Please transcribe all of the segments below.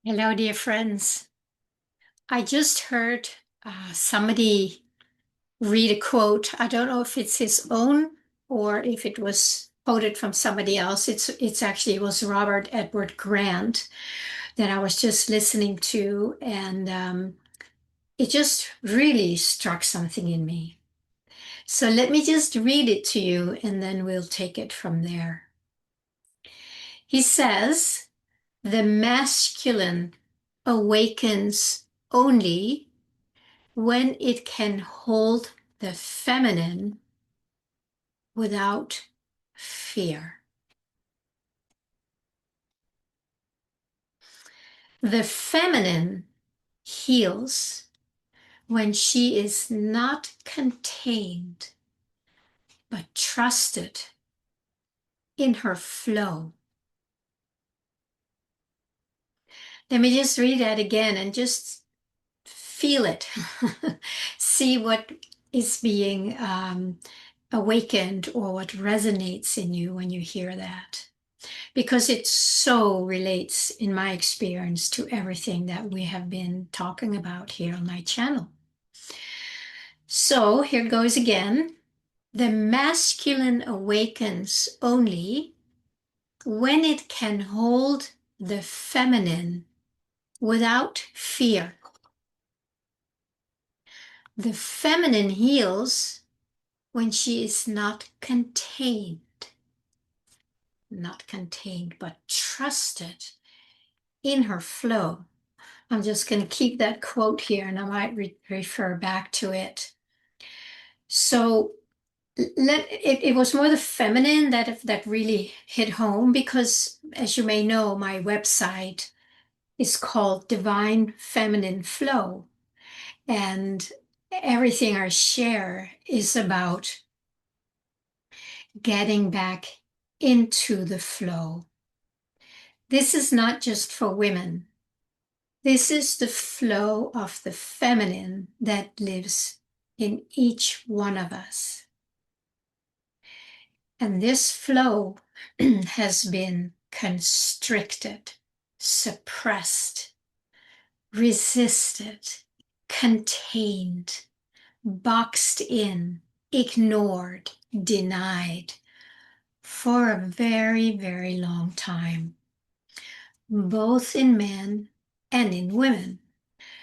Hello, dear friends. I just heard somebody read a quote. I don't know if it's his own or if it was quoted from somebody else. It's actually it was Robert Edward Grant that I was just listening to, and it just really struck something in me. So let me just read it to you, and then we'll take it from there. He says, "The masculine awakens only when it can hold the feminine without fear." The feminine heals when she is not contained, but trusted in her flow. Let me just read that again and just feel it. See what is being awakened or what resonates in you when you hear that. Because it so relates, in my experience, to everything that we have been talking about here on my channel. So here goes again. The masculine awakens only when it can hold the feminine without fear. The feminine heals when she is not contained, but trusted in her flow. I'm just going to keep that quote here and I might refer back to it. So it was more the feminine that really hit home because, as you may know, my website is called Divine Feminine Flow. And everything I share is about getting back into the flow. This is not just for women. This is the flow of the feminine that lives in each one of us. And this flow has been constricted, suppressed, resisted, contained, boxed in, ignored, denied for a very, very long time, both in men and in women.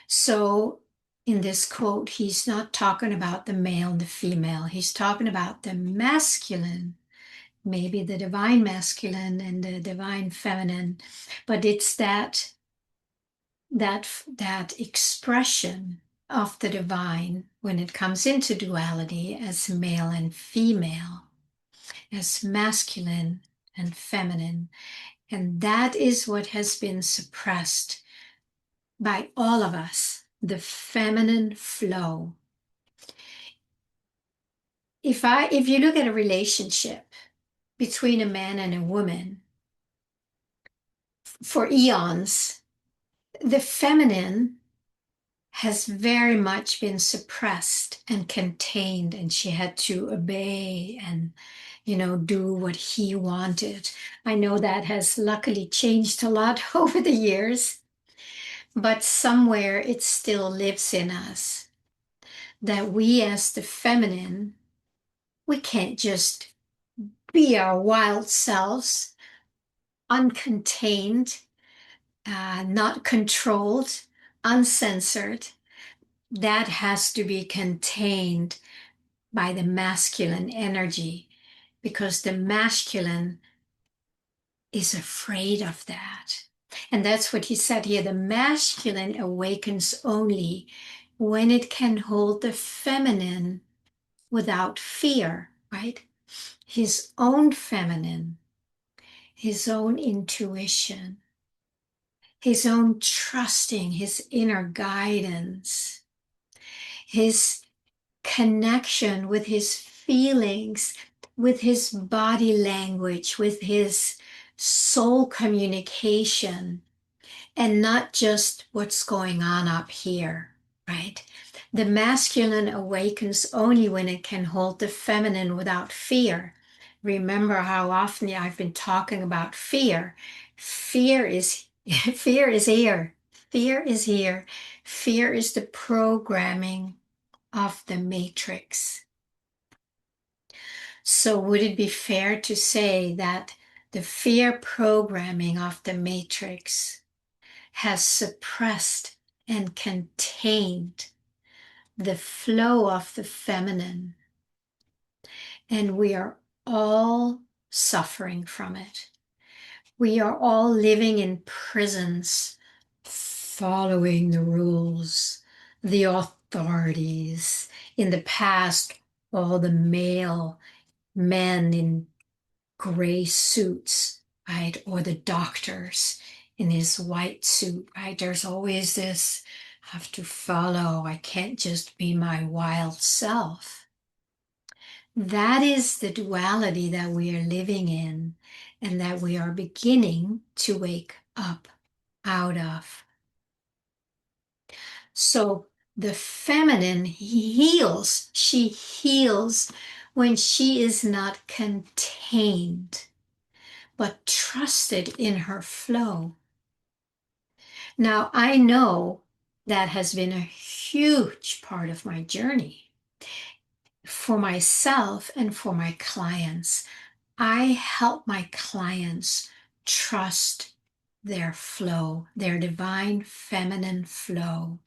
So in this quote, he's not talking about the male and the female. He's talking about the masculine, maybe the divine masculine and the divine feminine, but it's that expression of the divine when it comes into duality as male and female, as masculine and feminine. And that is what has been suppressed by all of us, the feminine flow. If you look at a relationship between a man and a woman for eons, the feminine has very much been suppressed and contained, and she had to obey and do what he wanted. I know that has luckily changed a lot over the years, but somewhere it still lives in us that we as the feminine, we can't just be our wild selves, uncontained, not controlled, uncensored. That has to be contained by the masculine energy because the masculine is afraid of that. And that's what he said here. The masculine awakens only when it can hold the feminine without fear, right? His own feminine, his own intuition, his own trusting, his inner guidance, his connection with his feelings, with his body language, with his soul communication, and not just what's going on up here, right? The masculine awakens only when it can hold the feminine without fear. Remember how often I've been talking about fear. Fear Fear is here. Fear is here. Fear is the programming of the matrix. So would it be fair to say that the fear programming of the matrix has suppressed and contained the flow of the feminine, and we are all suffering from it? We are all living in prisons, following the rules, the authorities. In the past, all the male men in gray suits, right? Or the doctors in his white suit, right? There's always this, I have to follow. I can't just be my wild self. That is the duality that we are living in and that we are beginning to wake up out of. So the feminine heals. She heals when she is not contained, but trusted in her flow. Now, I know that has been a huge part of my journey for myself and for my clients. I help my clients trust their flow, their divine feminine flow.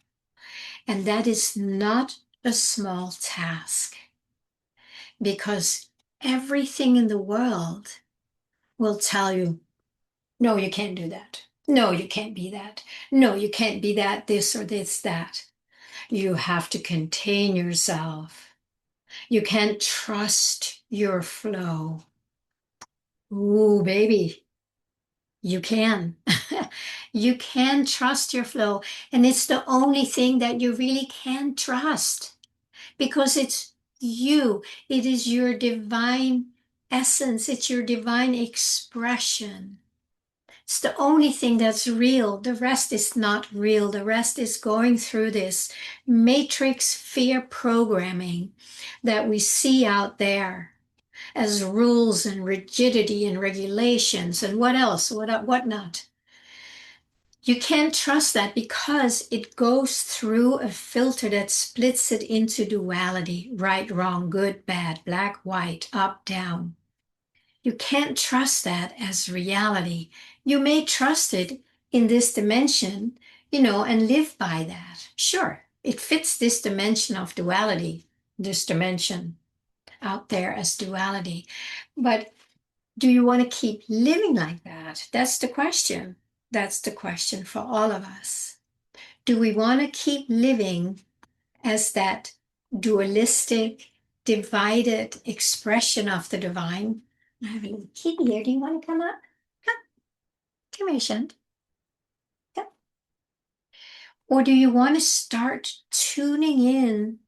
And that is not a small task because everything in the world will tell you, no, you can't do that. No, you can't be that. No, you can't be that, this or this, that. You have to contain yourself. You can't trust your flow. Ooh, baby, you can. You can trust your flow. And it's the only thing that you really can trust because it's you. It is your divine essence. It's your divine expression. It's the only thing that's real. The rest is not real. The rest is going through this matrix fear programming that we see out there as rules and rigidity and regulations and what else, what not. You can't trust that because it goes through a filter that splits it into duality, right, wrong, good, bad, black, white, up, down. You can't trust that as reality. You may trust it in this dimension, and live by that. Sure, it fits this dimension of duality, this dimension out there as duality. But do you want to keep living like that? That's the question. That's the question for all of us. Do we want to keep living as that dualistic, divided expression of the divine? I have a little kitty here. Do you want to come up? Come, come here, Shant. Come. Or do you want to start tuning in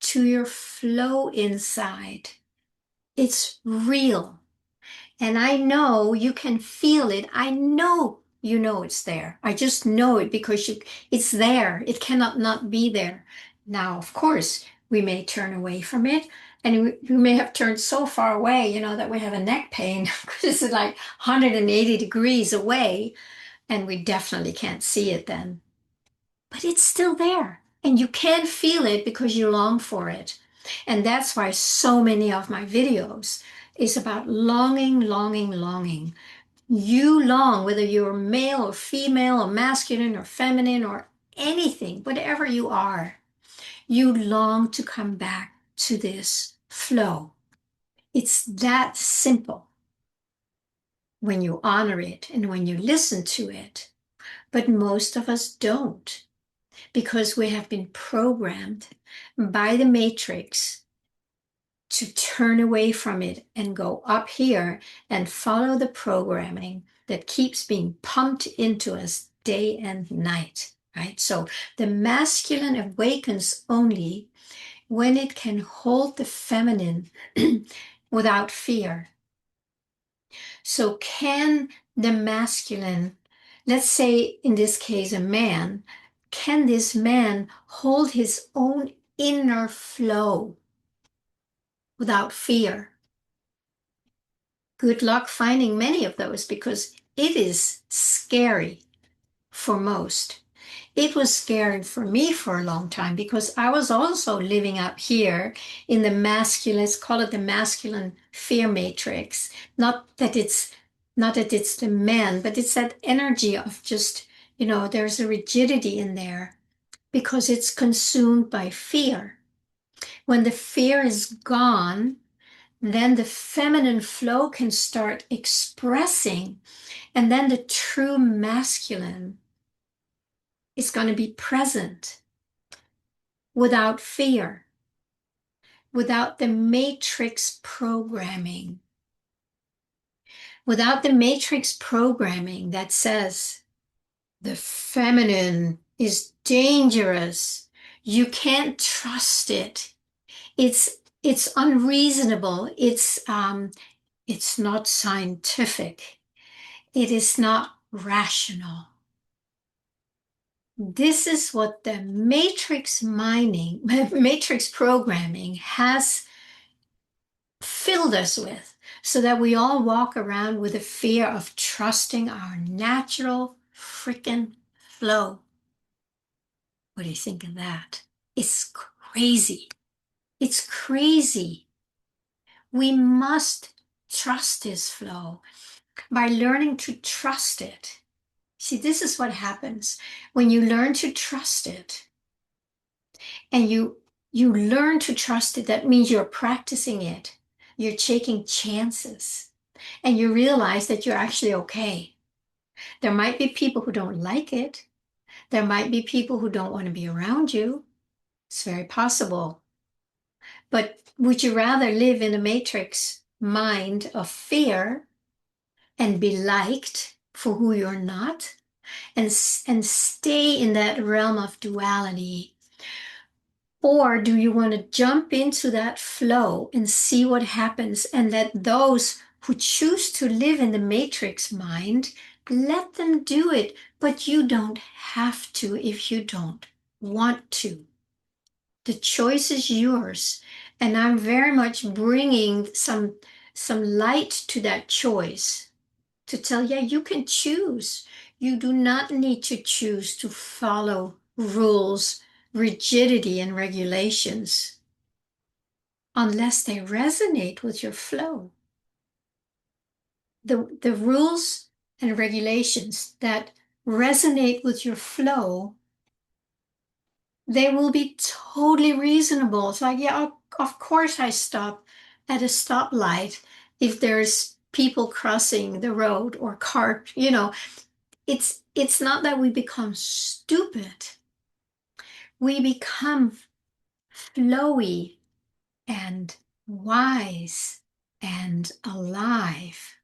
to your flow inside? It's real. And I know you can feel it. I know you know it's there. I just know it because it's there. It cannot not be there. Now, of course, we may turn away from it. And we may have turned so far away, that we have a neck pain because it's like 180 degrees away. And we definitely can't see it then. But it's still there. And you can feel it because you long for it. And that's why so many of my videos is about longing, longing, longing. You long, whether you're male or female or masculine or feminine or anything, whatever you are, you long to come back to this flow. It's that simple when you honor it and when you listen to it. But most of us don't because we have been programmed by the matrix to turn away from it and go up here and follow the programming that keeps being pumped into us day and night, right? So the masculine awakens only when it can hold the feminine without fear. So can the masculine, let's say in this case a man, can this man hold his own inner flow without fear? Good luck finding many of those because it is scary. for most. It was scary for me for a long time because I was also living up here in the masculine, let's call it the masculine fear matrix. Not that it's the men, but it's that energy of just, there's a rigidity in there because it's consumed by fear. When the fear is gone, then the feminine flow can start expressing, and then the true masculine is going to be present without fear, without the matrix programming, without the matrix programming that says the feminine is dangerous. You can't trust it. It's unreasonable. It's not scientific. It is not rational. This is what the matrix mining, matrix programming has filled us with, so that we all walk around with a fear of trusting our natural freaking flow. What do you think of that? It's crazy. It's crazy. We must trust this flow by learning to trust it. See, this is what happens when you learn to trust it, and you learn to trust it. That means you're practicing it. You're taking chances, and you realize that you're actually okay. There might be people who don't like it. There might be people who don't want to be around you. It's very possible. But would you rather live in a matrix mind of fear and be liked for who you're not, and stay in that realm of duality? Or do you want to jump into that flow and see what happens, and let those who choose to live in the matrix mind, let them do it, but you don't have to if you don't want to. The choice is yours, and I'm very much bringing some light to that choice to tell, yeah, you can choose. You do not need to choose to follow rules, rigidity, and regulations unless they resonate with your flow. The rules and regulations that resonate with your flow, they will be totally reasonable. It's like, yeah, of course I stop at a stoplight if there's people crossing the road or cart, it's not that we become stupid. We become flowy and wise and alive.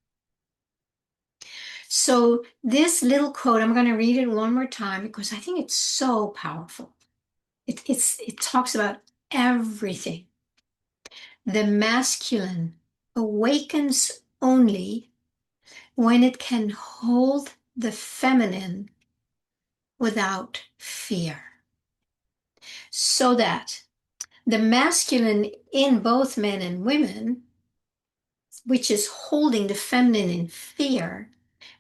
So this little quote, I'm going to read it one more time because I think it's so powerful. It talks about everything. The masculine awakens only when it can hold the feminine without fear. So that the masculine in both men and women, which is holding the feminine in fear,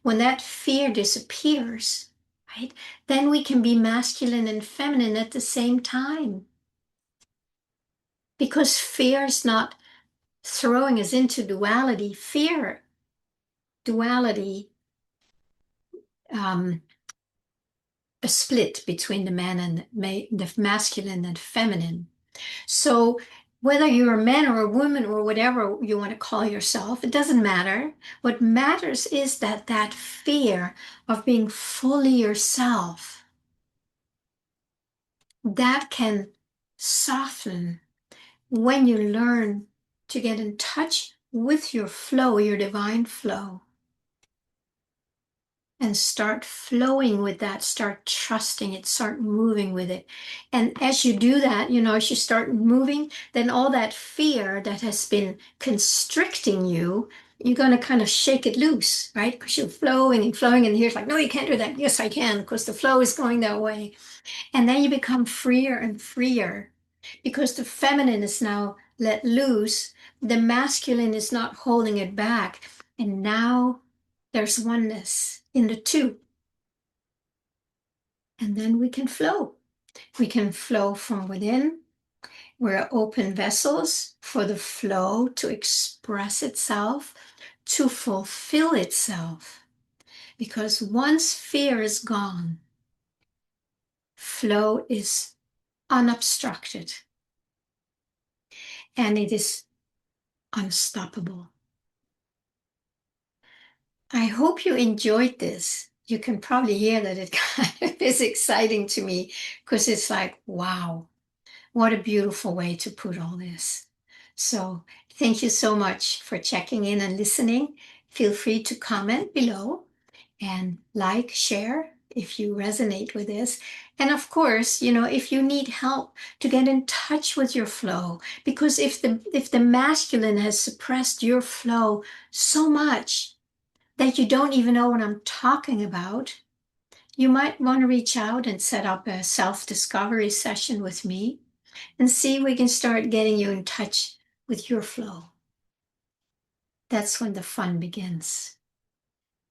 when that fear disappears, right, then we can be masculine and feminine at the same time. Because fear is not throwing us into duality. Duality, a split between the man and the masculine and feminine. So whether you're a man or a woman or whatever you want to call yourself, it doesn't matter. What matters is that fear of being fully yourself, that can soften when you learn to get in touch with your flow, your divine flow, and start flowing with that, start trusting it, start moving with it. And as you do that, as you start moving, then all that fear that has been constricting you, you're going to kind of shake it loose, right? Because you're flowing and flowing, and here's like, no, you can't do that. Yes, I can, because the flow is going that way. And then you become freer and freer because the feminine is now let loose. The masculine is not holding it back. And now there's oneness in the two. and then we can flow. We can flow from within. We're open vessels for the flow to express itself, to fulfill itself. Because once fear is gone, flow is unobstructed and it is unstoppable. I hope you enjoyed this. You can probably hear that it kind of is exciting to me because it's like, wow, what a beautiful way to put all this. So thank you so much for checking in and listening. Feel free to comment below and like, share if you resonate with this. And of course, if you need help to get in touch with your flow, because if the masculine has suppressed your flow so much that you don't even know what I'm talking about, you might want to reach out and set up a self-discovery session with me and see if we can start getting you in touch with your flow. That's when the fun begins.